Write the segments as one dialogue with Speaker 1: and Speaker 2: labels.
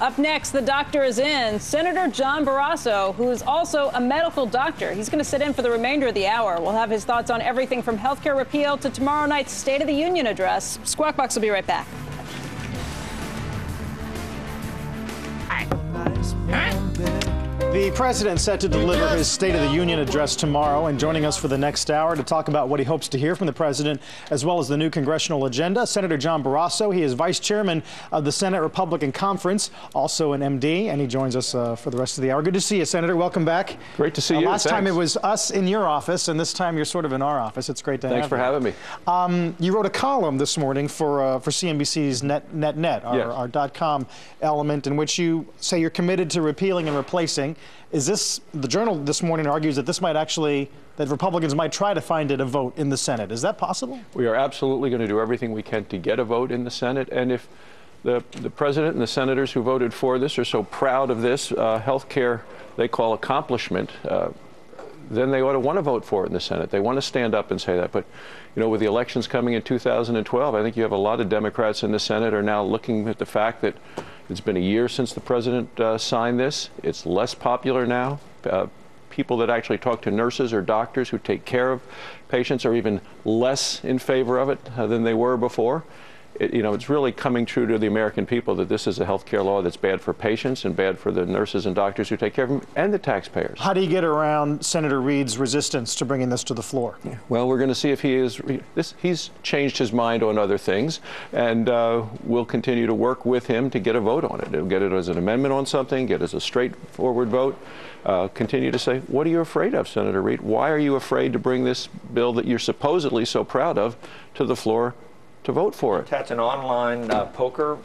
Speaker 1: Up next, the doctor is in. Senator John Barrasso, who is also a medical doctor. He's going to sit in for the remainder of the hour. We'll have his thoughts on everything from health care repeal to tomorrow night's State of the Union address. Squawk Box will be right back.
Speaker 2: The president set to deliver his State of the Union address tomorrow, and joining us for the next hour to talk about what he hopes to hear from the president as well as the new congressional agenda, Senator John Barrasso. He is vice chairman of the Senate Republican Conference, also an MD, and he joins us for the rest of the hour. Good to see you, Senator. Welcome back.
Speaker 3: Great to see you.
Speaker 2: Last time it was us in your office, and this time you're sort of in our office. It's great to have you.
Speaker 3: Thanks for having me.
Speaker 2: You wrote a column this morning for CNBC's Net, our .com element, in which you say you're committed to repealing and replacing. Is this, the Journal this morning argues that this might actually, that Republicans might try to find it a vote in the Senate. Is that possible?
Speaker 3: We are absolutely going to do everything we can to get a vote in the Senate. And if the president and the senators who voted for this are so proud of this health care they call accomplishment, then they ought to want to vote for it in the Senate. They want to stand up and say that. But, you know, with the elections coming in 2012, I think you have a lot of Democrats in the Senate are now looking at the fact that it's been a year since the president signed this. It's less popular now. People that actually talk to nurses or doctors who take care of patients are even less in favor of it than they were before. It's really coming true to the American people that this is a health care law that's bad for patients and bad for the nurses and doctors who take care of them and the taxpayers.
Speaker 2: How do you get around Senator Reid's resistance to bringing this to the floor?
Speaker 3: Yeah. Well, we're going to see if he's changed his mind on other things, and we'll continue to work with him to get a vote on it. He'll get it as an amendment on something, get it as a straightforward vote. Continue to say, what are you afraid of, Senator Reid? Why are you afraid to bring this bill that you're supposedly so proud of to the floor to vote for it?
Speaker 4: Attach an online poker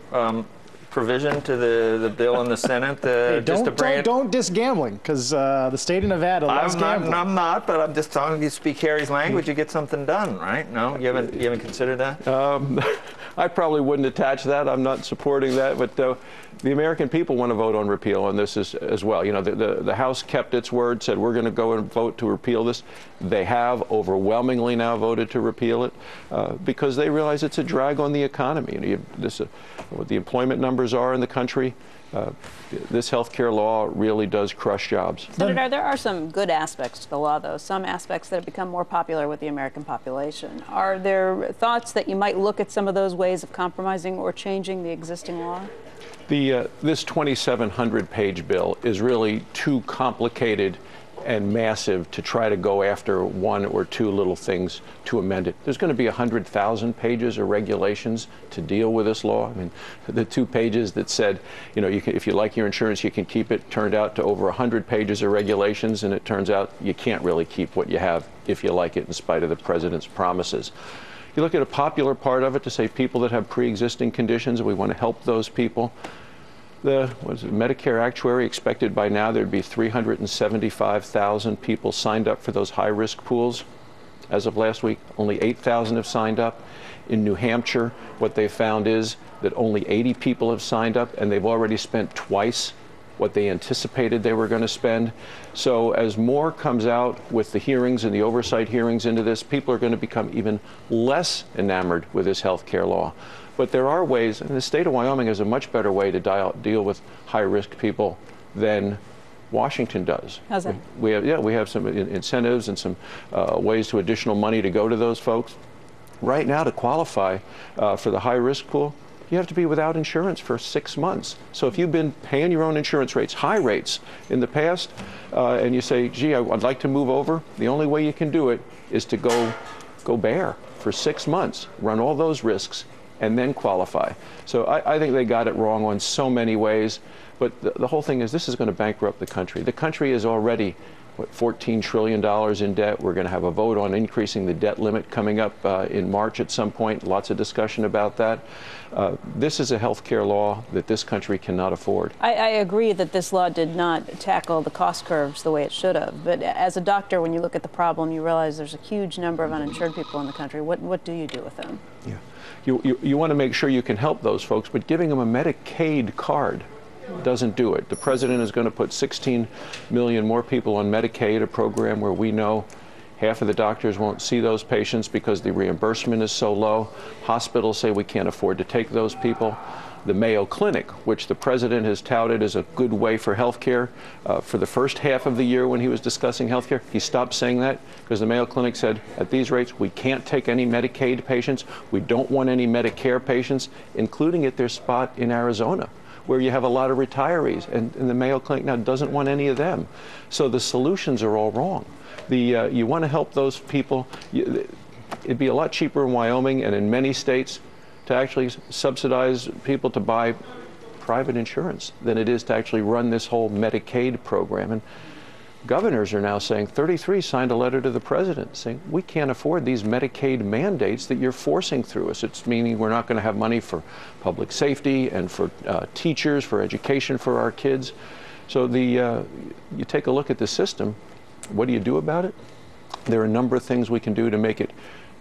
Speaker 4: provision to the bill in the Senate.
Speaker 2: Hey, don't diss gambling, because the state of Nevada loves gambling.
Speaker 4: I'm not, but I'm just telling you, speak Harry's language, you get something done, right? No, you haven't considered that?
Speaker 3: I probably wouldn't attach that. I'm not supporting that, but the American people want to vote on repeal on this as well. You know, the House kept its word, said we're going to go and vote to repeal this. They have overwhelmingly now voted to repeal it because they realize it's a drag on the economy. What the employment numbers are in the country, this health care law really does crush jobs.
Speaker 1: Senator, there are some good aspects to the law, though, some aspects that have become more popular with the American population. Are there thoughts that you might look at some of those ways of compromising or changing the existing law?
Speaker 3: This 2,700-page bill is really too complicated and massive to try to go after one or two little things to amend it. There's going to be 100,000 pages of regulations to deal with this law. I mean, the 2 pages that said, you know, if you like your insurance, you can keep it, turned out to over 100 pages of regulations, and it turns out you can't really keep what you have if you like it, in spite of the president's promises. You look at a popular part of it to say people that have pre-existing conditions, we want to help those people. The Medicare actuary expected by now there'd be 375,000 people signed up for those high-risk pools. As of last week, only 8,000 have signed up. In New Hampshire, what they found is that only 80 people have signed up, and they've already spent twice what they anticipated they were going to spend. So as more comes out with the hearings and the oversight hearings into this, people are going to become even less enamored with this health care law. But there are ways, and the state of Wyoming has a much better way to deal with high-risk people than Washington does.
Speaker 1: How's that?
Speaker 3: We have some incentives and some ways to additional money to go to those folks. Right now, to qualify for the high-risk pool, you have to be without insurance for 6 months. So if you've been paying your own insurance rates, high rates in the past, and you say, gee, I'd like to move over, the only way you can do it is to go bare for 6 months, run all those risks, and then qualify. So I think they got it wrong on so many ways. But the whole thing is this is going to bankrupt the country. The country is already, what, $14 trillion in debt. We're going to have a vote on increasing the debt limit coming up in March at some point. Lots of discussion about that. This is a health care law that this country cannot afford.
Speaker 1: I agree that this law did not tackle the cost curves the way it should have. But as a doctor, when you look at the problem, you realize there's a huge number of uninsured people in the country. What do you do with them?
Speaker 3: Yeah. You want to make sure you can help those folks, but giving them a Medicaid card doesn't do it. The president is going to put 16 million more people on Medicaid, a program where we know half of the doctors won't see those patients because the reimbursement is so low. Hospitals say we can't afford to take those people. The Mayo Clinic, which the president has touted as a good way for health care, for the first half of the year when he was discussing health care, he stopped saying that because the Mayo Clinic said, at these rates, we can't take any Medicaid patients. We don't want any Medicare patients, including at their spot in Arizona, where you have a lot of retirees, and the Mayo Clinic now doesn't want any of them. So the solutions are all wrong. You want to help those people. It'd be a lot cheaper in Wyoming and in many states to actually subsidize people to buy private insurance than it is to actually run this whole Medicaid program. And governors are now saying, 33 signed a letter to the president saying, we can't afford these Medicaid mandates that you're forcing through us. It's meaning we're not going to have money for public safety and for teachers, for education for our kids. So you take a look at the system. What do you do about it? There are a number of things we can do to make it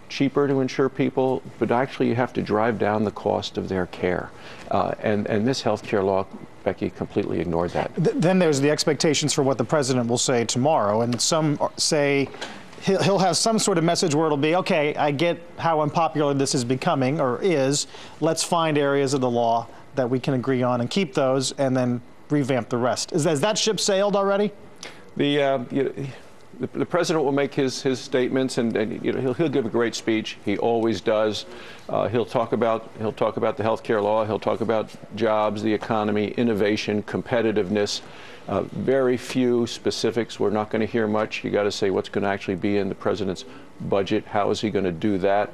Speaker 3: cheaper to insure people, but actually you have to drive down the cost of their care. And this health care law, Becky, completely ignored that.
Speaker 2: Then there's the expectations for what the president will say tomorrow, and some say he'll have some sort of message where it'll be, okay, I get how unpopular this is becoming, or is, let's find areas of the law that we can agree on and keep those, and then revamp the rest. Has that ship sailed already?
Speaker 3: The president will make his statements, and he'll give a great speech. He always does. He'll talk about the health care law. He'll talk about jobs, the economy, innovation, competitiveness. Very few specifics. We're not going to hear much. You got to say what's going to actually be in the president's budget. How is he going to do that?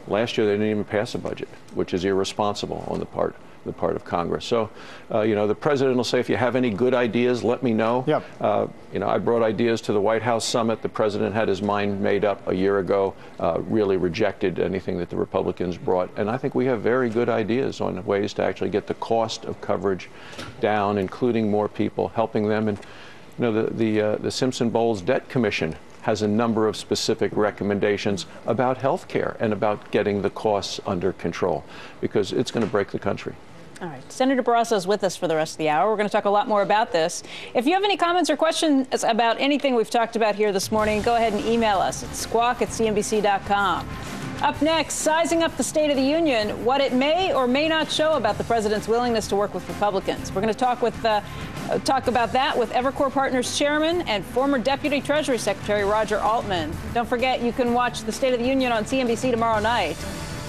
Speaker 3: Last year they didn't even pass a budget, which is irresponsible on the part of Congress. So, the president will say, if you have any good ideas, let me know.
Speaker 2: Yep.
Speaker 3: I brought ideas to the White House summit. The president had his mind made up a year ago, really rejected anything that the Republicans brought. And I think we have very good ideas on ways to actually get the cost of coverage down, including more people, helping them. And, the Simpson-Bowles Debt Commission has a number of specific recommendations about health care and about getting the costs under control, because it's going to break the country.
Speaker 1: All right. Senator Barrasso is with us for the rest of the hour. We're going to talk a lot more about this. If you have any comments or questions about anything we've talked about here this morning, go ahead and email us at squawk@cnbc.com. Up next, sizing up the State of the Union, what it may or may not show about the president's willingness to work with Republicans. We're going to talk about that with Evercore Partners Chairman and former Deputy Treasury Secretary Roger Altman. Don't forget, you can watch the State of the Union on CNBC tomorrow night.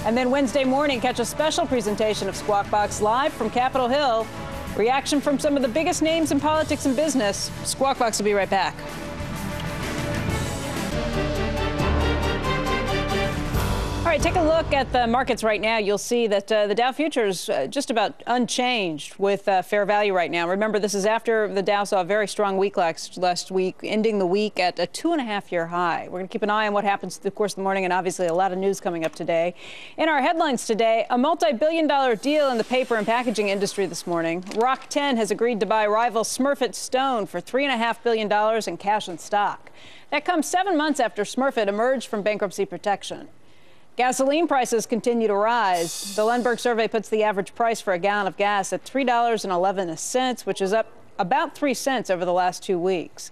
Speaker 1: And then Wednesday morning, catch a special presentation of Squawk Box live from Capitol Hill. Reaction from some of the biggest names in politics and business. Squawk Box will be right back. All right, take a look at the markets right now. You'll see that the Dow futures just about unchanged with fair value right now. Remember, this is after the Dow saw a very strong week last week, ending the week at a 2.5-year high. We're going to keep an eye on what happens through the course of the morning, and obviously a lot of news coming up today. In our headlines today, a multi-billion-dollar deal in the paper and packaging industry this morning. Rock 10 has agreed to buy rival Smurfit Stone for $3.5 billion in cash and stock. That comes 7 months after Smurfit emerged from bankruptcy protection. Gasoline prices continue to rise. The Lundberg survey puts the average price for a gallon of gas at $3.11, which is up about 3 cents over the last 2 weeks.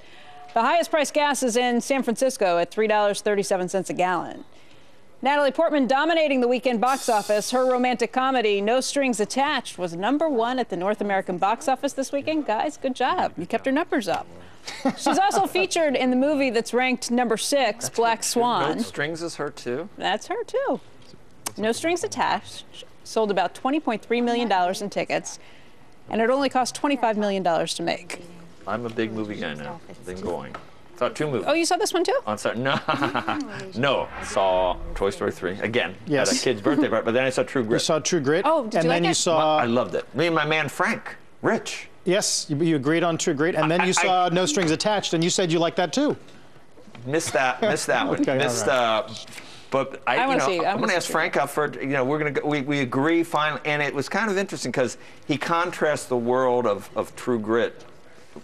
Speaker 1: The highest priced gas is in San Francisco at $3.37 a gallon. Natalie Portman dominating the weekend box office. Her romantic comedy, No Strings Attached, was #1 at the North American box office this weekend. Guys, good job. You kept her numbers up. She's also featured in the movie that's ranked #6, Black Swan.
Speaker 4: No Strings is her too?
Speaker 1: That's her too. No Strings Attached sold about $20.3 million in tickets, and it only cost $25 million to make.
Speaker 4: I'm a big movie guy now. Been going. Saw 2 movies.
Speaker 1: Oh, you saw this one too?
Speaker 4: On Saturday. No. Saw Toy Story 3 again.
Speaker 2: Yes.
Speaker 4: At a kid's birthday party, but then I saw True Grit.
Speaker 2: You saw True Grit?
Speaker 1: Oh, did you like
Speaker 2: then you
Speaker 1: it?
Speaker 2: saw.
Speaker 4: I loved it. Me and my man Frank Rich.
Speaker 2: Yes, you agreed on True Grit, and then you saw No Strings Attached, and you said you liked that too.
Speaker 4: Missed that one.
Speaker 2: Okay,
Speaker 4: Missed.
Speaker 2: right.
Speaker 4: But I'm going to ask Frank out for. We're going to. We agree finally, and it was kind of interesting because he contrasts the world of True Grit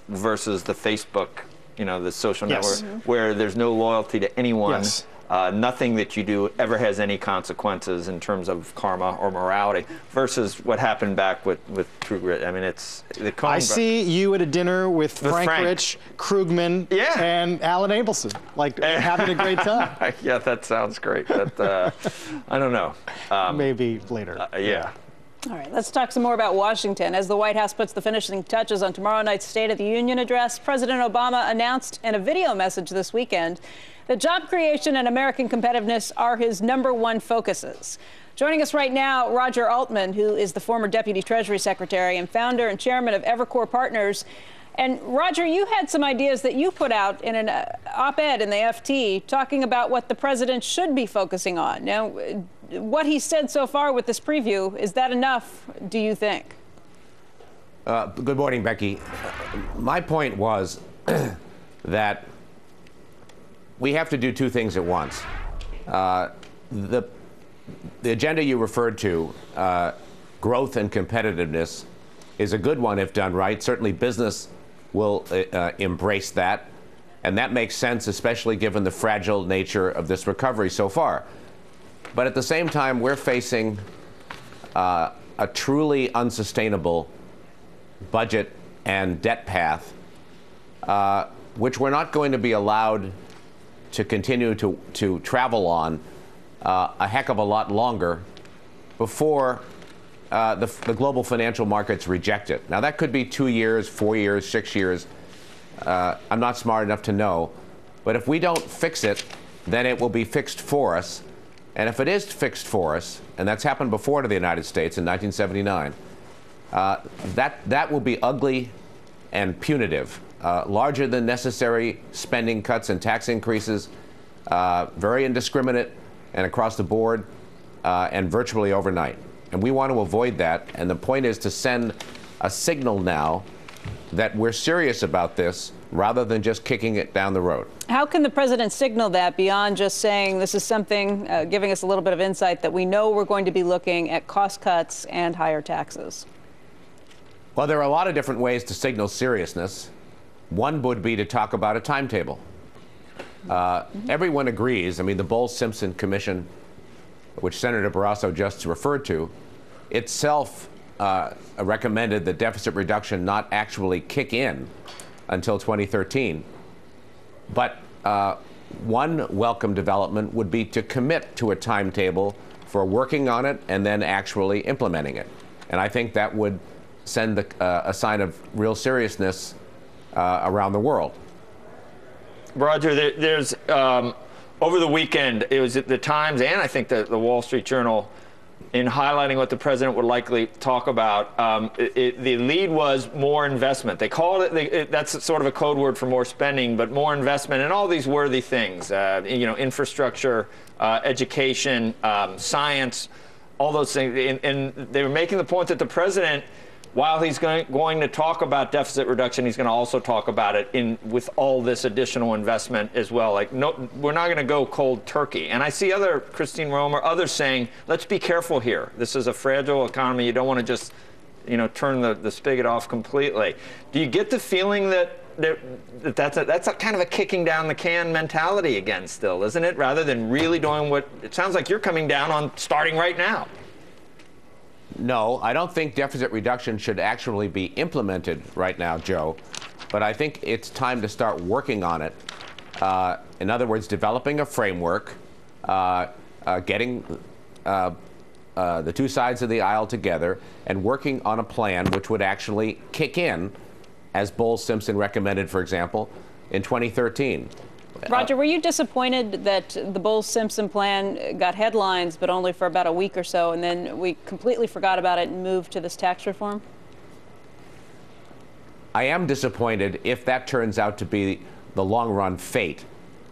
Speaker 4: versus the Facebook, the social
Speaker 2: Yes.
Speaker 4: network, where there's no loyalty to anyone.
Speaker 2: Yes.
Speaker 4: Nothing that you do ever has any consequences in terms of karma or morality, versus what happened back with True Grit. I mean, it's the
Speaker 2: I see you at a dinner with Frank Rich, Krugman, and Alan Abelson, having a great time.
Speaker 4: Yeah, that sounds great. But, I don't know.
Speaker 2: Maybe later.
Speaker 4: Yeah.
Speaker 1: All right, let's talk some more about Washington. As the White House puts the finishing touches on tomorrow night's State of the Union address, President Obama announced in a video message this weekend that job creation and American competitiveness are his #1 focuses. Joining us right now, Roger Altman, who is the former Deputy Treasury Secretary and founder and chairman of Evercore Partners. And Roger, you had some ideas that you put out in an op-ed in the FT talking about what the president should be focusing on. Now, what he said so far with this preview, is that enough, do you think?
Speaker 5: Good morning, Becky. My point was that we have to do two things at once. The agenda you referred to, growth and competitiveness, is a good one if done right. Certainly business will embrace that, and that makes sense, especially given the fragile nature of this recovery so far. But at the same time, we're facing a truly unsustainable budget and debt path, which we're not going to be allowed to continue to travel on a heck of a lot longer before the global financial markets reject it. Now, that could be 2 years, 4 years, 6 years. I'm not smart enough to know. But if we don't fix it, then it will be fixed for us. And if it is fixed for us, and that's happened before to the United States in 1979, that will be ugly and punitive, larger than necessary spending cuts and tax increases, very indiscriminate and across the board, and virtually overnight. And we want to avoid that. And the point is to send a signal now that we're serious about this rather than just kicking it down the road.
Speaker 1: How can the president signal that beyond just saying this is something, giving us a little bit of insight that we know we're going to be looking at cost cuts and higher taxes?
Speaker 5: Well, there are a lot of different ways to signal seriousness. One would be to talk about a timetable. Everyone agrees. I mean, the Bowles-Simpson Commission, which Senator Barrasso just referred to, itself recommended that deficit reduction not actually kick in until 2013. But one welcome development would be to commit to a timetable for working on it and then actually implementing it. And I think that would send a sign of real seriousness around the world.
Speaker 4: Roger, there's over the weekend, it was at the Times and I think the Wall Street Journal, in highlighting what the president would likely talk about, the lead was more investment. They called it, that's sort of a code word for more spending, but more investment and all these worthy things, infrastructure, education, science, all those things. And they were making the point that the president, while he's going to talk about deficit reduction, he's going to also talk about it with all this additional investment as well. Like, no, we're not going to go cold turkey. And I see Christine Romer, others saying, let's be careful here. This is a fragile economy. You don't want to just, turn the spigot off completely. Do you get the feeling that's a kind of a kicking down the can mentality again still, isn't it? Rather than really doing what it sounds like you're coming down on starting right now.
Speaker 5: No, I don't think deficit reduction should actually be implemented right now, Joe. But I think it's time to start working on it. In other words, developing a framework, getting the two sides of the aisle together, and working on a plan which would actually kick in, as Bowles-Simpson recommended, for example, in 2013.
Speaker 1: Roger, were you disappointed that the Bowles-Simpson plan got headlines, but only for about a week or so, and then we completely forgot about it and moved to this tax reform?
Speaker 5: I am disappointed if that turns out to be the long-run fate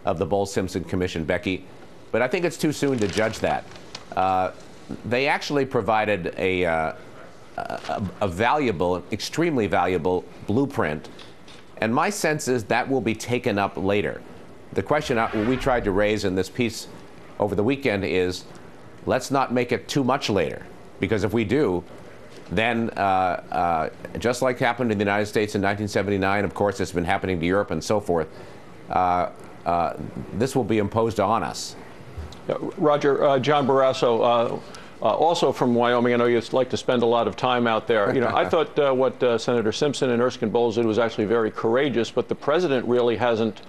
Speaker 5: of the Bowles-Simpson Commission, Becky. But I think it's too soon to judge that. They actually provided a valuable, extremely valuable blueprint, and my sense is that will be taken up later. The question we tried to raise in this piece over the weekend is, let's not make it too much later, because if we do, then just like happened in the United States in 1979, of course it's been happening to Europe and so forth, this will be imposed on us.
Speaker 3: Roger, John Barrasso, Also from Wyoming, I know you like to spend a lot of time out there. You know, I thought what Senator Simpson and Erskine Bowles did was actually very courageous, but the president really hasn't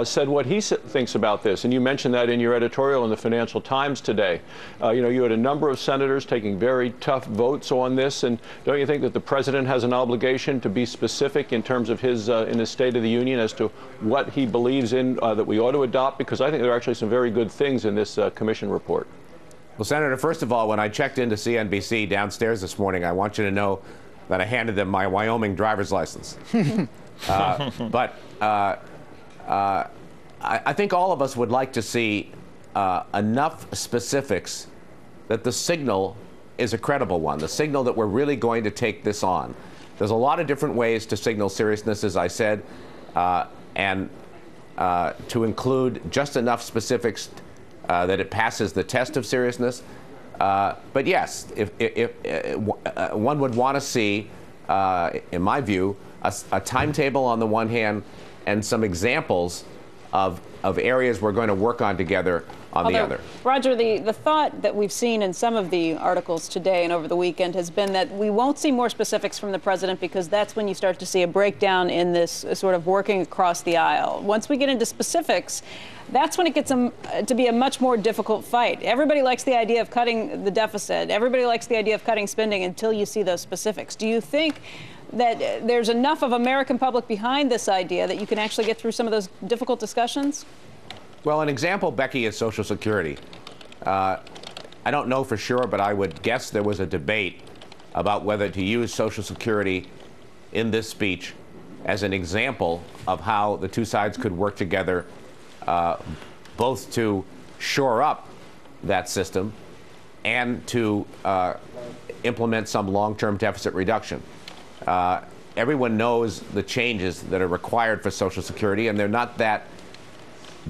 Speaker 3: said what he thinks about this. And you mentioned that in your editorial in the Financial Times today. You know, you had a number of senators taking very tough votes on this. And don't you think that the president has an obligation to be specific in terms of his in his State of the Union as to what he believes in that we ought to adopt? Because I think there are actually some very good things in this commission report.
Speaker 5: Well, Senator, first of all, when I checked into CNBC downstairs this morning, I want you to know that I handed them my Wyoming driver's license. I think all of us would like to see enough specifics that the signal is a credible one, the signal that we're really going to take this on. There's a lot of different ways to signal seriousness, as I said, and to include just enough specifics that it passes the test of seriousness. But yes, if one would want to see, in my view, a timetable on the one hand and some examples of areas we're going to work on together on the other.
Speaker 1: Roger, the thought that we've seen in some of the articles today and over the weekend has been that we won't see more specifics from the president because that's when you start to see a breakdown in this sort of working across the aisle. Once we get into specifics, that's when it gets to be a much more difficult fight. Everybody likes the idea of cutting the deficit. Everybody likes the idea of cutting spending until you see those specifics. Do you think that there's enough of American public behind this idea that you can actually get through some of those difficult discussions?
Speaker 5: Well, an example, Becky, is Social Security. I don't know for sure, but I would guess there was a debate about whether to use Social Security in this speech as an example of how the two sides could work together, both to shore up that system and to implement some long-term deficit reduction. Everyone knows the changes that are required for Social Security, and they're not that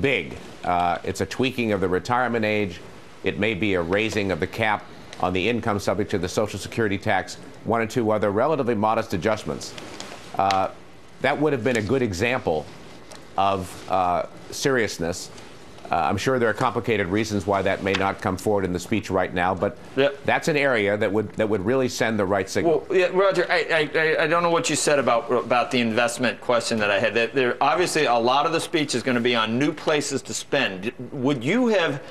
Speaker 5: big. It's a tweaking of the retirement age. It may be a raising of the cap on the income subject to the Social Security tax, one or two other relatively modest adjustments. That would have been a good example of seriousness. I'm sure there are complicated reasons why that may not come forward in the speech right now, but that's an area that would really send the right signal.
Speaker 4: Well, yeah, Roger, I don't know what you said about the investment question that I had. There obviously a lot of the speech is going to be on new places to spend. Would you have?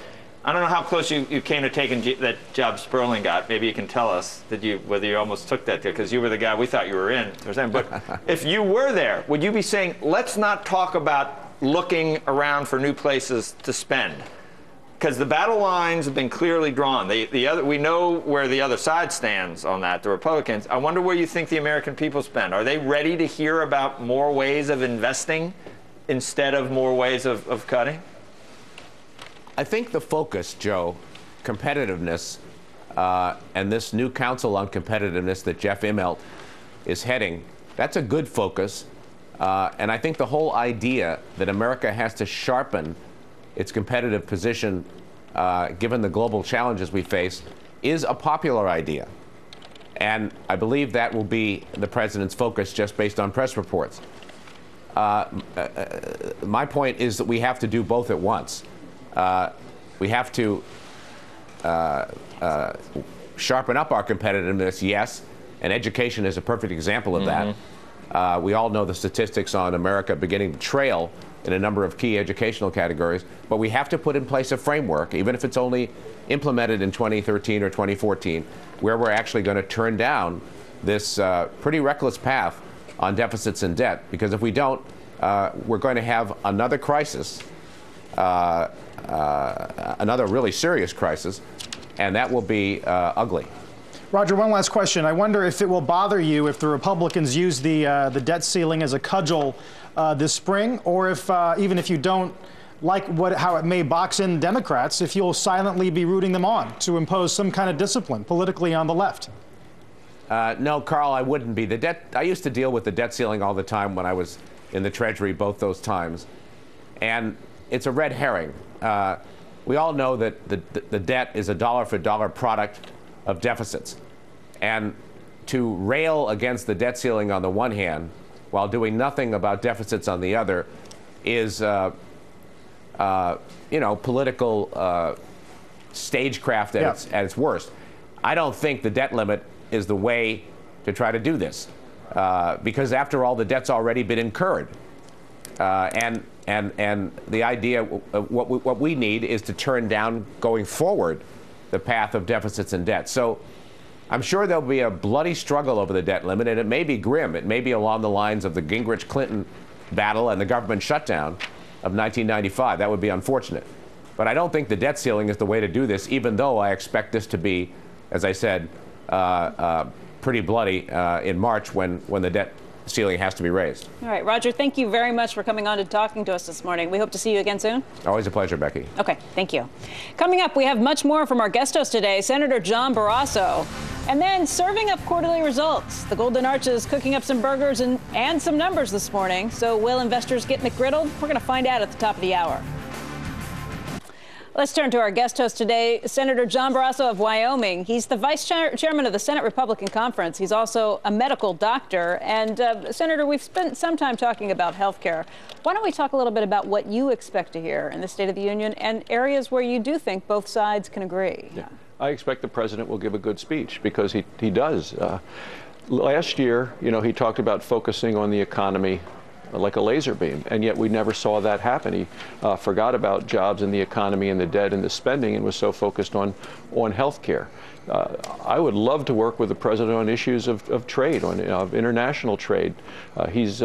Speaker 4: I don't know how close you came to taking that job Sperling got. Maybe you can tell us whether you almost took that because you were the guy we thought you were in. But if you were there, would you be saying, let's not talk about looking around for new places to spend? Because the battle lines have been clearly drawn. We know where the other side stands on that, the Republicans. I wonder where you think the American people spend. Are they ready to hear about more ways of investing instead of more ways of cutting?
Speaker 5: I think the focus, Joe, competitiveness, and this new Council on Competitiveness that Jeff Immelt is heading, that's a good focus. And I think the whole idea that America has to sharpen its competitive position, given the global challenges we face, is a popular idea. And I believe that will be the president's focus just based on press reports. My point is that we have to do both at once. We have to sharpen up our competitiveness, yes, and education is a perfect example of that. We all know the statistics on America beginning to trail in a number of key educational categories, but we have to put in place a framework, even if it's only implemented in 2013 or 2014, where we're actually going to turn down this pretty reckless path on deficits and debt, because if we don't, we're going to have another crisis, another really serious crisis, and that will be ugly.
Speaker 2: Roger, one last question. I wonder if it will bother you if the Republicans use the debt ceiling as a cudgel this spring, or if even if you don't like how it may box in Democrats, if you'll silently be rooting them on to impose some kind of discipline politically on the left.
Speaker 5: No, Carl, I wouldn't be. I used to deal with the debt ceiling all the time when I was in the Treasury, both those times, and it's a red herring. We all know that the debt is a dollar-for-dollar product of deficits. And to rail against the debt ceiling on the one hand while doing nothing about deficits on the other is, political stagecraft at its worst. I don't think the debt limit is the way to try to do this, because after all, the debt's already been incurred. And the idea, what we need is to turn down, going forward, the path of deficits and debt. So I'm sure there'll be a bloody struggle over the debt limit, and it may be grim. It may be along the lines of the Gingrich-Clinton battle and the government shutdown of 1995. That would be unfortunate. But I don't think the debt ceiling is the way to do this, even though I expect this to be, as I said, pretty bloody in March when the debt ceiling has to be raised.
Speaker 1: All right, Roger, thank you very much for coming on and talking to us this morning. We hope to see you again soon.
Speaker 5: Always a pleasure, Becky.
Speaker 1: Okay, thank you. Coming up, we have much more from our guest host today, Senator John Barrasso. And then serving up quarterly results. The Golden Arches cooking up some burgers and some numbers this morning. So will investors get McGriddled? We're going to find out at the top of the hour. Let's turn to our guest host today, Senator John Barrasso of Wyoming. He's the vice chairman of the Senate Republican Conference. He's also a medical doctor. And Senator, we've spent some time talking about health care. Why don't we talk a little bit about what you expect to hear in the State of the Union and areas where you do think both sides can agree?
Speaker 3: Yeah. I expect the president will give a good speech because he does. Last year, he talked about focusing on the economy like a laser beam, and yet we never saw that happen. He forgot about jobs and the economy and the debt and the spending and was so focused on health care. I would love to work with the president on issues of trade, of international trade. He's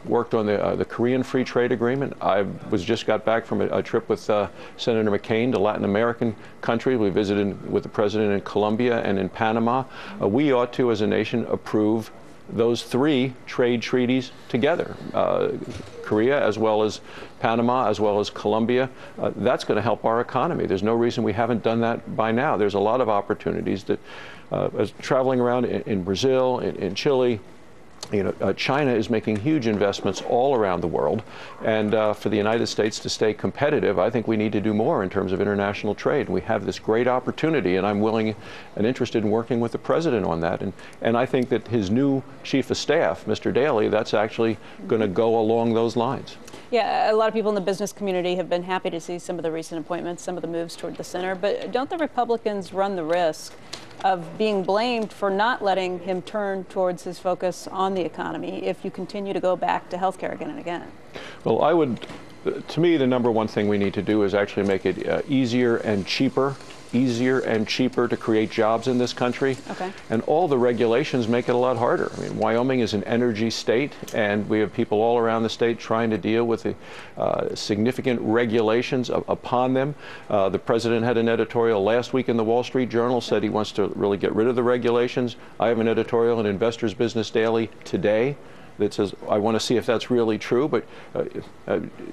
Speaker 3: worked on the Korean Free Trade Agreement. I just got back from a trip with Senator McCain to Latin American countries. We visited with the president in Colombia and in Panama. We ought to, as a nation, approve those 3 trade treaties together, Korea as well as Panama as well as Colombia. That's going to help our economy. There's no reason we haven't done that by now. There's a lot of opportunities that, as traveling around in Brazil, in Chile, China is making huge investments all around the world, and for the United States to stay competitive, I think we need to do more in terms of international trade. We have this great opportunity, and I'm willing and interested in working with the president on that. And I think that his new chief of staff, Mr. Daley, that's actually going to go along those lines.
Speaker 1: Yeah, a lot of people in the business community have been happy to see some of the recent appointments, some of the moves toward the center, but don't the Republicans run the risk of being blamed for not letting him turn towards his focus on the economy if you continue to go back to health care again and again?
Speaker 3: Well, to me, the number one thing we need to do is actually make it easier and cheaper to create jobs in this country.
Speaker 1: Okay.
Speaker 3: And all the regulations make it a lot harder. I mean, Wyoming is an energy state, and we have people all around the state trying to deal with the significant regulations upon them. The president had an editorial last week in the Wall Street Journal, said he wants to really get rid of the regulations. I have an editorial in Investors Business Daily today that says, I want to see if that's really true. But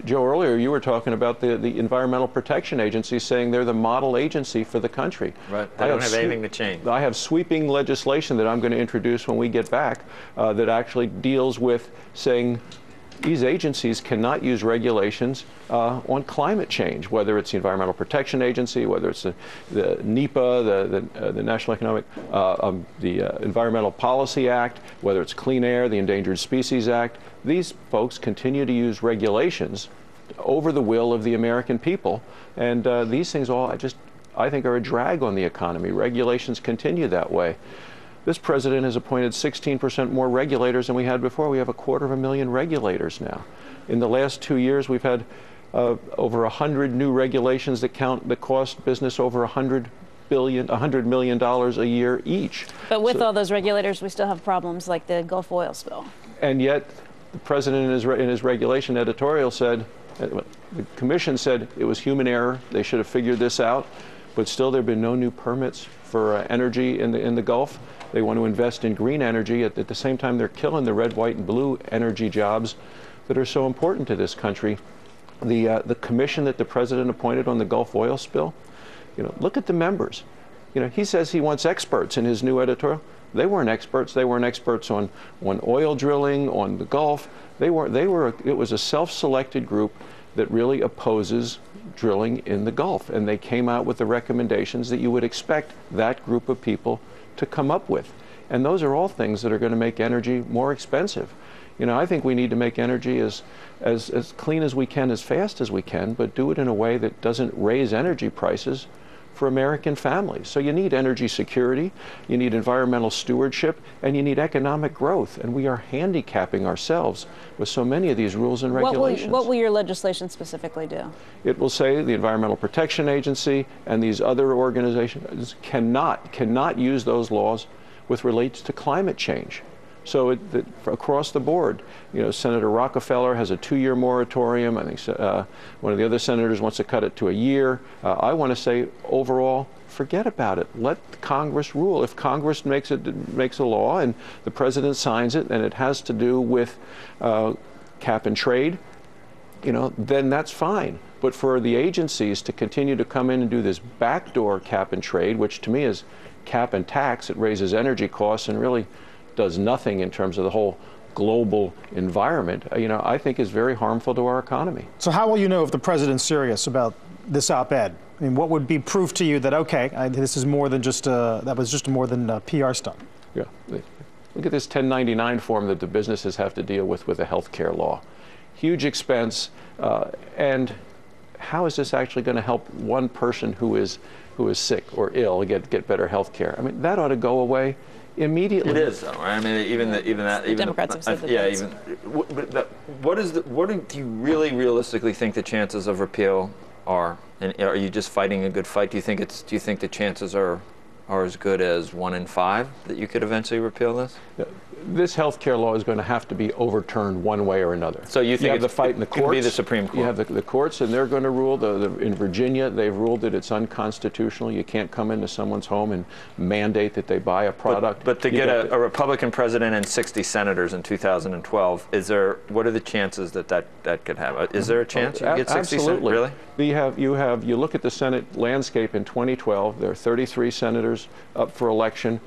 Speaker 3: Joe, earlier you were talking about the Environmental Protection Agency saying they're the model agency for the country.
Speaker 4: Right, they don't have anything to change.
Speaker 3: I have sweeping legislation that I'm going to introduce when we get back that actually deals with saying these agencies cannot use regulations on climate change, whether it's the Environmental Protection Agency, whether it's the NEPA, the National Economic, the Environmental Policy Act, whether it's Clean Air, the Endangered Species Act. These folks continue to use regulations over the will of the American people, and these things all I think are a drag on the economy. Regulations continue that way. This president has appointed 16% more regulators than we had before. We have 250,000 regulators now. In the last 2 years, we've had over 100 new regulations that cost business over $100 million a year each.
Speaker 1: But with all those regulators, we still have problems like the Gulf oil spill.
Speaker 3: And yet, the president in his regulation editorial said, the commission said it was human error. They should have figured this out. But still, there have been no new permits for energy in the Gulf. They want to invest in green energy. At the same time, they're killing the red, white, and blue energy jobs that are so important to this country. The commission that the president appointed on the Gulf oil spill, look at the members. He says he wants experts in his new editorial. They weren't experts. They weren't experts on oil drilling, on the Gulf. It was a self-selected group that really opposes drilling in the Gulf, and they came out with the recommendations that you would expect that group of people to come up with. And those are all things that are going to make energy more expensive. I think we need to make energy as clean as we can, as fast as we can, but do it in a way that doesn't raise energy prices for American families. So you need energy security, you need environmental stewardship, and you need economic growth. And we are handicapping ourselves with so many of these rules and regulations.
Speaker 1: What will your legislation specifically do?
Speaker 3: It will say the Environmental Protection Agency and these other organizations cannot use those laws with relates to climate change. So across the board, you know, Senator Rockefeller has a 2-year moratorium. I think one of the other senators wants to cut it to a year. I want to say overall, forget about it. Let Congress rule. If Congress makes a law and the president signs it, and it has to do with cap and trade, you know, then that's fine. But for the agencies to continue to come in and do this backdoor cap and trade, which to me is cap and tax, it raises energy costs and really does nothing in terms of the whole global environment, you know, I think is very harmful to our economy.
Speaker 2: So how will you know if the president's serious about this op-ed? I mean, what would be proof to you that, okay, this is more than just that was just more than a PR stunt?
Speaker 3: Yeah. Look at this 1099 form that the businesses have to deal with the health care law. Huge expense, and how is this actually going to help one person who is sick or ill get better health care? I mean, that ought to go away immediately.
Speaker 4: It is, though, right? I mean, even the
Speaker 1: Democrats have said that.
Speaker 4: Yeah, what do you really realistically think the chances of repeal are? And are you just fighting a good fight? Do you think the chances are as good as 1 in 5 that you could eventually repeal this?
Speaker 3: This health care law is going to have to be overturned one way or another.
Speaker 4: So you think
Speaker 3: you have the fight in the courts?
Speaker 4: Could be the Supreme Court.
Speaker 3: You have the courts, and they're going to rule. In Virginia, they've ruled that it's unconstitutional. You can't come into someone's home and mandate that they buy a product.
Speaker 4: But to get a Republican president and 60 senators in 2012, what are the chances that could happen? Is there a chance you get 60 senators? Really?
Speaker 3: You look at the Senate landscape in 2012. There are 33 senators up for election.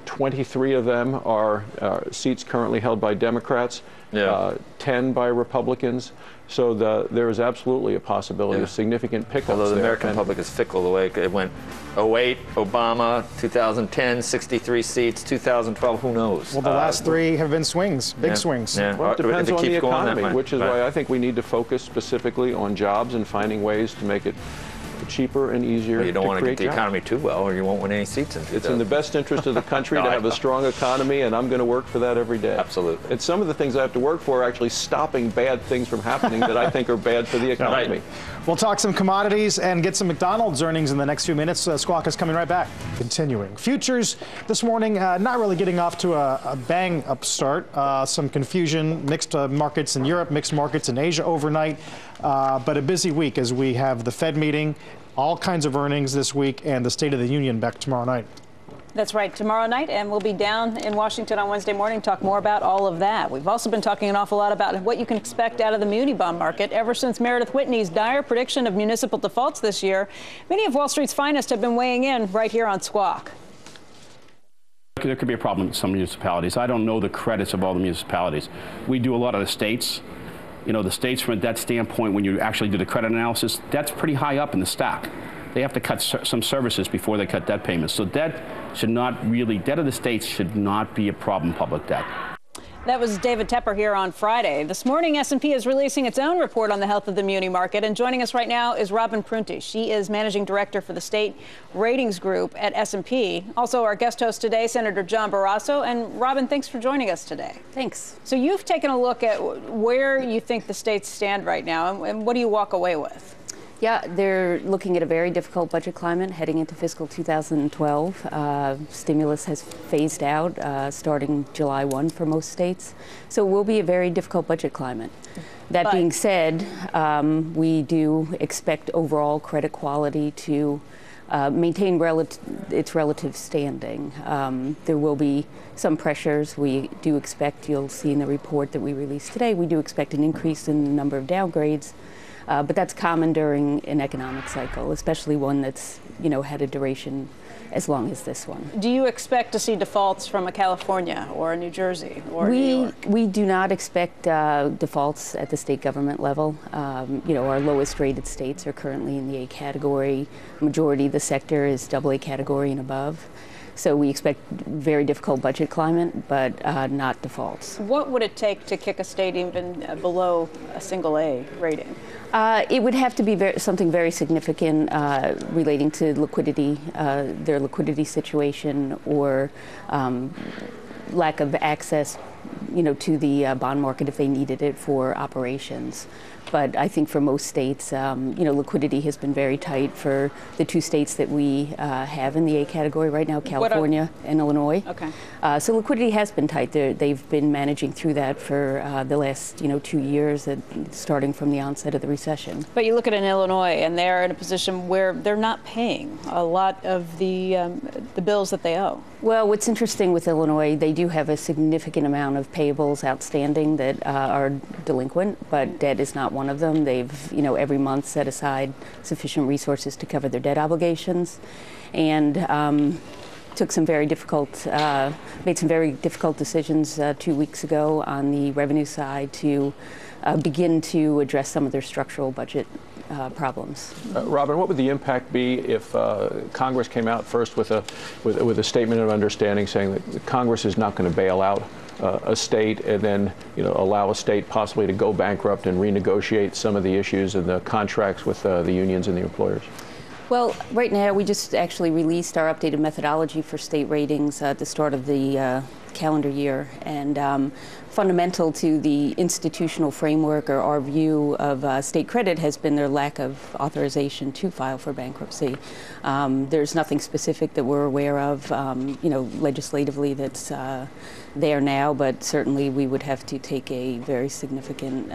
Speaker 3: 23 of them are seats currently held by Democrats, 10 by Republicans. So there is absolutely a possibility of significant pickups.
Speaker 4: Although the American public is fickle the way it went 08, Obama, 2010, 63 seats, 2012, who knows?
Speaker 2: Well, the last 3 have been swings, big swings.
Speaker 4: Yeah.
Speaker 3: Well, it depends on the economy, which is why I think we need to focus specifically on jobs and finding ways to make it cheaper and easier.
Speaker 4: Well, you don't want to get the
Speaker 3: jobs.
Speaker 4: economy too well, or you won't win any seats.
Speaker 3: It's in the best interest of the country to have a strong economy, and I'm going to work for that every day.
Speaker 4: Absolutely.
Speaker 3: And some of the things I have to work for are actually stopping bad things from happening that I think are bad for the economy.
Speaker 2: Right. We'll talk some commodities and get some McDonald's earnings in the next few minutes. Squawk is coming right back. Continuing. Futures this morning, not really getting off to a bang-up start. Some confusion, mixed markets in Europe, mixed markets in Asia overnight. But a busy week as we have the Fed meeting, all kinds of earnings this week, and the State of the Union back tomorrow night.
Speaker 1: That's right, tomorrow night, and we'll be down in Washington on Wednesday morning to talk more about all of that. We've also been talking an awful lot about what you can expect out of the muni bond market ever since Meredith Whitney's dire prediction of municipal defaults this year. Many of Wall Street's finest have been weighing in right here on Squawk.
Speaker 6: There could be a problem with some municipalities. I don't know the credits of all the municipalities. We do a lot of the states. You know, the states from that standpoint, when you actually do the credit analysis, that's pretty high up in the stack. They have to cut some services before they cut debt payments. So debt of the states should not be a problem, public debt.
Speaker 1: That was David Tepper here on Friday. This morning, S&P is releasing its own report on the health of the muni market. And joining us right now is Robin Prunty. She is managing director for the state ratings group at S&P. Also, our guest host today, Senator John Barrasso. And Robin, thanks for joining us today.
Speaker 7: Thanks.
Speaker 1: So you've taken a look at where you think the states stand right now. And what do you walk away with?
Speaker 7: Yeah, they're looking at a very difficult budget climate heading into fiscal 2012. Stimulus has phased out starting July 1 for most states. So it will be a very difficult budget climate. That being said, we do expect overall credit quality to maintain its relative standing. There will be some pressures. We do expect, you'll see in the report that we released today, we do expect an increase in the number of downgrades. But that's common during an economic cycle, especially one that's, had a duration as long as this one.
Speaker 1: Do you expect to see defaults from a California or a New Jersey or New York?
Speaker 7: We do not expect defaults at the state government level. Our lowest rated states are currently in the A category. Majority of the sector is AA category and above. So we expect very difficult budget climate, but not defaults.
Speaker 1: What would it take to kick a state even below a single A rating?
Speaker 7: It would have to be something very significant relating to liquidity, their liquidity situation, or lack of access, to the bond market if they needed it for operations. But I think for most states, liquidity has been very tight for the two states that we have in the A category right now, California and Illinois.
Speaker 1: Okay.
Speaker 7: So liquidity has been tight. They've been managing through that for the last, 2 years, starting from the onset of the recession.
Speaker 1: But you look at Illinois, and they're in a position where they're not paying a lot of the bills that they owe.
Speaker 7: Well, what's interesting with Illinois, they do have a significant amount of payables outstanding that are delinquent, but debt is not one of them. They've, every month set aside sufficient resources to cover their debt obligations, and made some very difficult decisions 2 weeks ago on the revenue side to begin to address some of their structural budget problems.
Speaker 3: Robin, what would the impact be if Congress came out first with a statement of understanding saying that Congress is not going to bail out a state, and then allow a state possibly to go bankrupt and renegotiate some of the issues and the contracts with the unions and the employers?
Speaker 7: Well, right now we just actually released our updated methodology for state ratings at the start of the calendar year, and fundamental to the institutional framework or our view of state credit has been their lack of authorization to file for bankruptcy. There's nothing specific that we're aware of, legislatively that's there now, but certainly we would have to take a very significant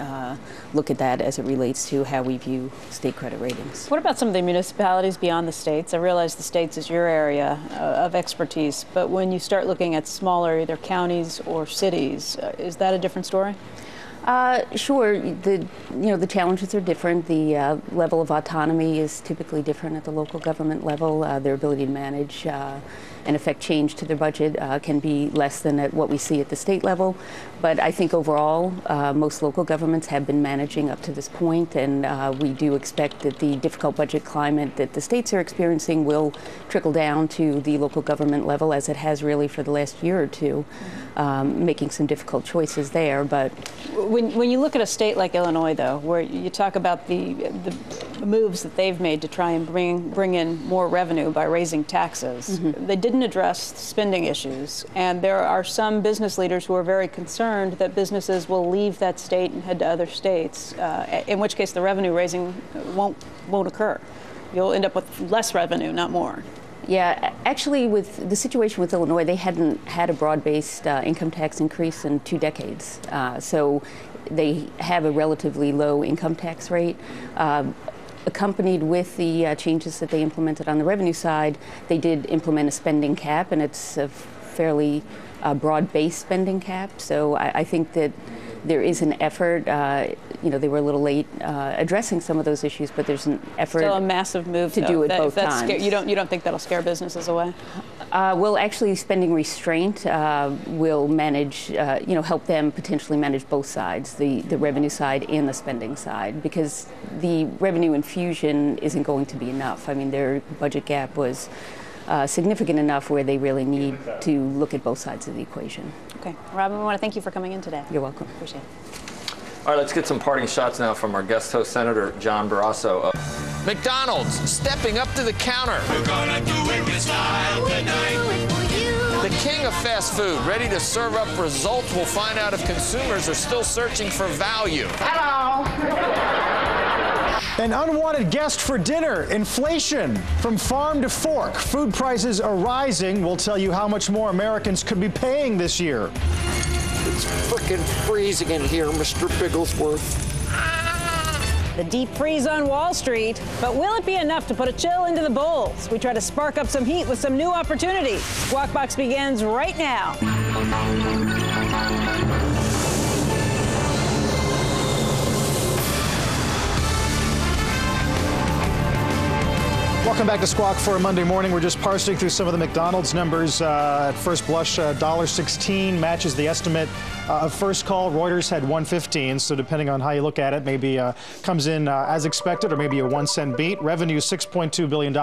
Speaker 7: look at that as it relates to how we view state credit ratings.
Speaker 1: What about some of the municipalities beyond the states? I realize the states is your area of expertise, but when you start looking at smaller either counties or cities, is that a different story?
Speaker 7: Sure. The challenges are different. The level of autonomy is typically different at the local government level. Their ability to manage and affect change to their budget can be less than at what we see at the state level. But I think overall, most local governments have been managing up to this point, and we do expect that the difficult budget climate that the states are experiencing will trickle down to the local government level, as it has really for the last year or two, making some difficult choices there. But
Speaker 1: when you look at a state like Illinois, though, where you talk about the moves that they've made to try and bring in more revenue by raising taxes, they didn't address spending issues, and there are some business leaders who are very concerned that businesses will leave that state and head to other states, in which case the revenue raising won't occur. You'll end up with less revenue, not more.
Speaker 7: Yeah, actually, with the situation with Illinois, they hadn't had a broad-based income tax increase in 2 decades. So they have a relatively low income tax rate. Accompanied with the changes that they implemented on the revenue side, they did implement a spending cap, and it's a fairly broad-based spending cap. So I think that there is an effort. They were a little late addressing some of those issues, but there's an effort.
Speaker 1: Still a massive move
Speaker 7: to do it both times.
Speaker 1: You don't think that'll scare businesses away?
Speaker 7: Well, actually, spending restraint will help them potentially manage both sides, the revenue side and the spending side, because the revenue infusion isn't going to be enough. I mean, their budget gap was significant enough where they really need to look at both sides of the equation.
Speaker 1: Okay. Robin, we want to thank you for coming in today.
Speaker 7: You're welcome.
Speaker 1: Appreciate it.
Speaker 4: All right, let's get some parting shots now from our guest host, Senator John Barrasso. McDonald's stepping up to the counter.
Speaker 8: We're gonna do it with style tonight.
Speaker 4: The king of fast food, ready to serve up results. We'll find out if consumers are still searching for value.
Speaker 8: Hello.
Speaker 2: An unwanted guest for dinner, inflation from farm to fork. Food prices are rising. We'll tell you how much more Americans could be paying this year.
Speaker 9: It's frickin' freezing in here, Mr. Bigglesworth.
Speaker 1: The deep freeze on Wall Street, but will it be enough to put a chill into the bowls? We try to spark up some heat with some new opportunities. Squawk Box begins right now.
Speaker 2: Welcome back to Squawk for a Monday morning. We're just parsing through some of the McDonald's numbers. At first blush, $1.16 matches the estimate First call, Reuters had 115, so depending on how you look at it, maybe comes in as expected, or maybe a 1 cent beat. Revenue $6.2 billion,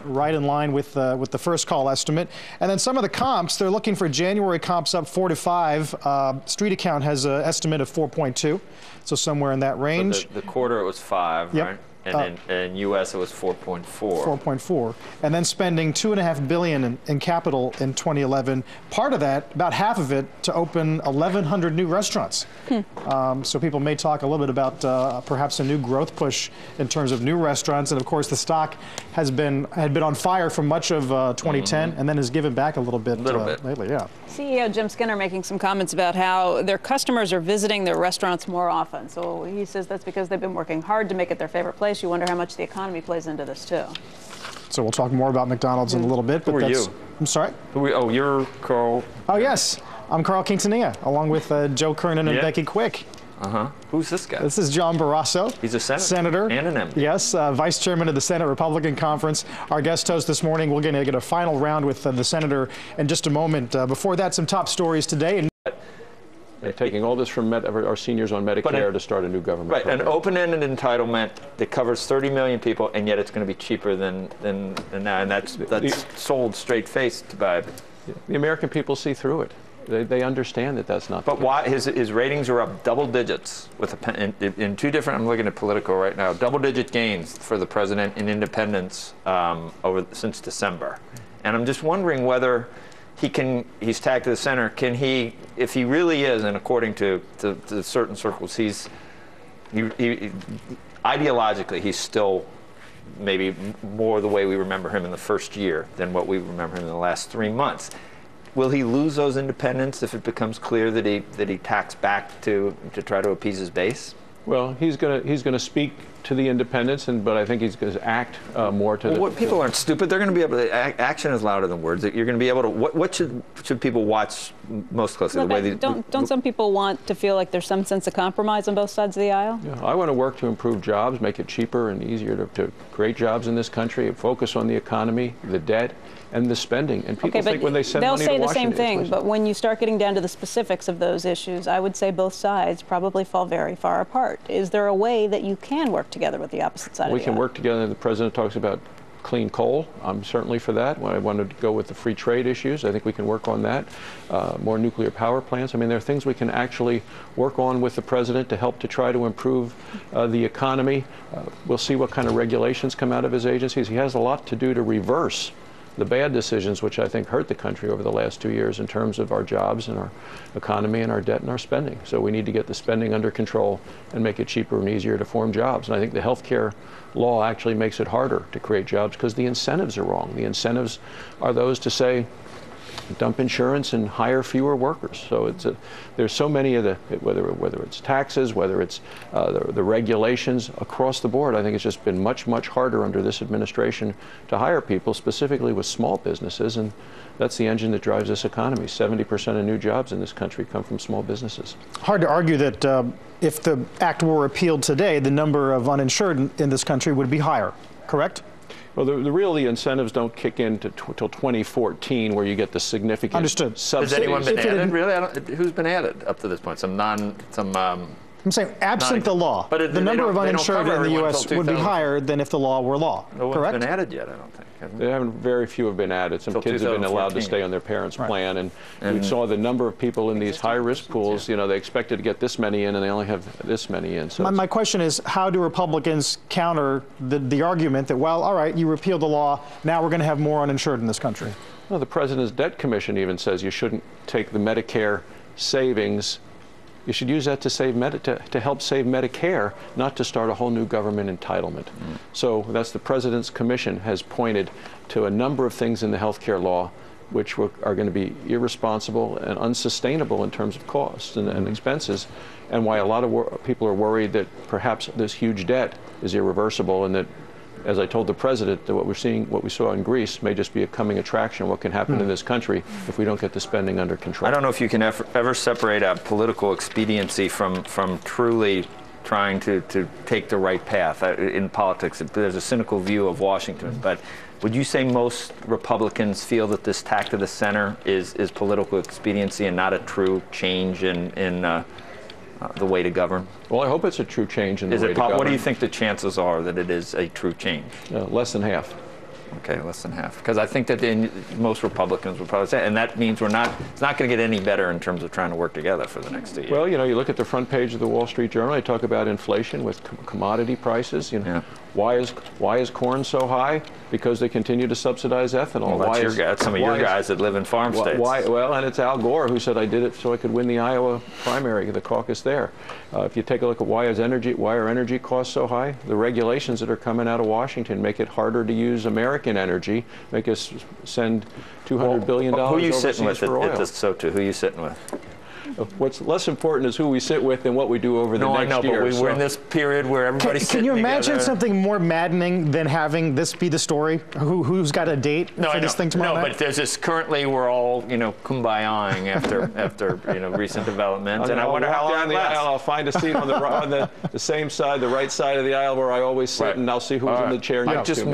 Speaker 2: right in line with the first call estimate. And then some of the comps, they're looking for January comps up 4 to 5. Street Account has an estimate of 4.2, so somewhere in that range.
Speaker 4: So the quarter it was 5,
Speaker 2: yep.
Speaker 4: Right? And in U.S. it was 4.4.
Speaker 2: 4.4, and then spending $2.5 billion in capital in 2011. Part of that, about half of it, to open 1,100 new restaurants. So people may talk a little bit about perhaps a new growth push in terms of new restaurants. And of course, the stock had been on fire for much of 2010, and then has given back a little bit lately. Yeah.
Speaker 1: CEO Jim Skinner making some comments about how their customers are visiting their restaurants more often. So he says that's because they've been working hard to make it their favorite place. You wonder how much the economy plays into this, too.
Speaker 2: So we'll talk more about McDonald's in a little bit. But
Speaker 4: Who are you?
Speaker 2: I'm sorry?
Speaker 4: Oh, you're Carl.
Speaker 2: Oh, yes. I'm Carl Quintanilla, along with Joe Kernan and Becky Quick.
Speaker 4: Who's this guy?
Speaker 2: This is John Barrasso.
Speaker 4: He's a senator. And an MP.
Speaker 2: Yes, Vice Chairman of the Senate Republican Conference. Our guest host this morning. We're going to get a final round with the senator in just a moment. Before that, some top stories today.
Speaker 3: They're taking all this from our seniors on Medicare to start a new government program.
Speaker 4: An open-ended entitlement that covers 30 million people, and yet it's going to be cheaper than now, and that's sold straight-faced by
Speaker 3: the American people. See through it. They understand that that's not.
Speaker 4: But why his ratings are up double digits with in two different. I'm looking at Politico right now. Double-digit gains for the president in independents since December, and I'm just wondering whether he's tagged to the center. Can he, if he really is, and according to certain circles, he ideologically he's still maybe more the way we remember him in the first year than what we remember him in the last 3 months. Will he lose those independents if it becomes clear that he tacks back to try to appease his base?
Speaker 3: Well, he's gonna speak to the independents, but I think he's going to act more to.
Speaker 4: People aren't stupid. They're going to be able to. Action is louder than words. You're going to be able to. What should people watch most closely?
Speaker 1: Look, don't some people want to feel like there's some sense of compromise on both sides of the aisle?
Speaker 3: Yeah, I want to work to improve jobs, make it cheaper and easier to create jobs in this country, focus on the economy, the debt, and the spending. And people think when they send money to Washington,
Speaker 1: they'll say the same thing, but when you start getting down to the specifics of those issues, I would say both sides probably fall very far apart. Is there a way that you can work together with the opposite side of the aisle?
Speaker 3: We can work together. The president talks about clean coal. I'm certainly for that. I wanted to go with the free trade issues. I think we can work on that. More nuclear power plants. I mean, there are things we can actually work on with the president to help to try to improve the economy. We'll see what kind of regulations come out of his agencies. He has a lot to do to reverse the bad decisions which I think hurt the country over the last 2 years in terms of our jobs and our economy and our debt and our spending. So we need to get the spending under control and make it cheaper and easier to form jobs. And I think the health care law actually makes it harder to create jobs because the incentives are wrong. The incentives are those to say, dump insurance and hire fewer workers. So there's so many of the, whether it's taxes, whether it's the regulations across the board, I think it's just been much, much harder under this administration to hire people, specifically with small businesses, and that's the engine that drives this economy. 70% of new jobs in this country come from small businesses.
Speaker 2: Hard to argue that if the act were repealed today, the number of uninsured in this country would be higher, correct?
Speaker 3: Well, the incentives don't kick in till 2014, where you get the significant subsidies.
Speaker 4: Has anyone been added? Really? Who's been added up to this point? I'm
Speaker 2: saying absent the law, but the number of uninsured in the U.S. would be higher than if the law were law.
Speaker 4: No
Speaker 2: correct?
Speaker 4: one's been added yet, I don't think.
Speaker 3: Very few have been added. Some kids have been allowed to stay on their parents' plan, and we saw the number of people in these high-risk pools. You know, they expected to get this many in, and they only have this many in. So
Speaker 2: my question is, how do Republicans counter the argument that, well, all right, you repealed the law, now we're going to have more uninsured in this country?
Speaker 3: Well, the President's Debt Commission even says you shouldn't take the Medicare savings. You should use that to help save Medicare, not to start a whole new government entitlement. So that's the President's Commission has pointed to a number of things in the health care law which are going to be irresponsible and unsustainable in terms of costs and expenses, and why a lot of people are worried that perhaps this huge debt is irreversible, and that, as I told the president, that what we saw in Greece may just be a coming attraction of what can happen in this country if we don't get the spending under control.
Speaker 4: I don't know if you can ever separate out political expediency from truly trying to take the right path. In politics, there's a cynical view of Washington, but would you say most Republicans feel that this tack to the center is political expediency and not a true change in the way to govern?
Speaker 3: Well, I hope it's a true change in the way to govern.
Speaker 4: What do you think the chances are that it is a true change?
Speaker 3: Less than half.
Speaker 4: Okay, less than half. Because I think that most Republicans would probably say, and that means it's not going to get any better in terms of trying to work together for the next 2 years.
Speaker 3: Well, you look at the front page of the Wall Street Journal. They talk about inflation with commodity prices. Why is corn so high? Because they continue to subsidize ethanol.
Speaker 4: Well, that's some of your guys that live in farm states.
Speaker 3: Well, and it's Al Gore who said I did it so I could win the Iowa primary, the caucus there. If you take a look at why are energy costs so high? The regulations that are coming out of Washington make it harder to use American energy, make us send $200 billion
Speaker 4: who are you
Speaker 3: overseas
Speaker 4: sitting with
Speaker 3: for oil.
Speaker 4: at this SOTU? Who are you sitting with?
Speaker 3: What's less important is who we sit with and what we do over the next year.
Speaker 4: But we're in this period where everybody's
Speaker 2: Can you imagine
Speaker 4: together.
Speaker 2: something more maddening than having this be the story? Who's got a date for this thing tomorrow night?
Speaker 4: No, but there's this. Currently, we're all kumbayaing after recent developments, and I wonder how long it lasts.
Speaker 3: I'll find a seat on the same side, the right side of the aisle where I always sit, and I'll see who's in the chair next to me.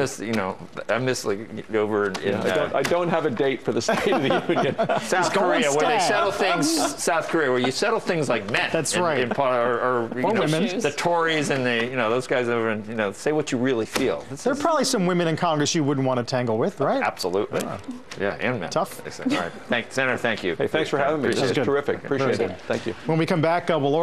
Speaker 4: I miss over in.
Speaker 3: I don't have a date for the State of the Union.
Speaker 4: South Korea, where they settle things. South Korea, where you settle things like men.
Speaker 2: That's right.
Speaker 4: Or
Speaker 2: women.
Speaker 4: The Tories and those guys over in, say what you really feel.
Speaker 2: There are probably some women in Congress you wouldn't want to tangle with, right?
Speaker 4: Absolutely. Yeah, and men.
Speaker 2: Tough.
Speaker 4: All right. Senator, thank you.
Speaker 3: Hey, thanks for having me. This is terrific. Appreciate it. Thank you.
Speaker 2: When we come back, we'll order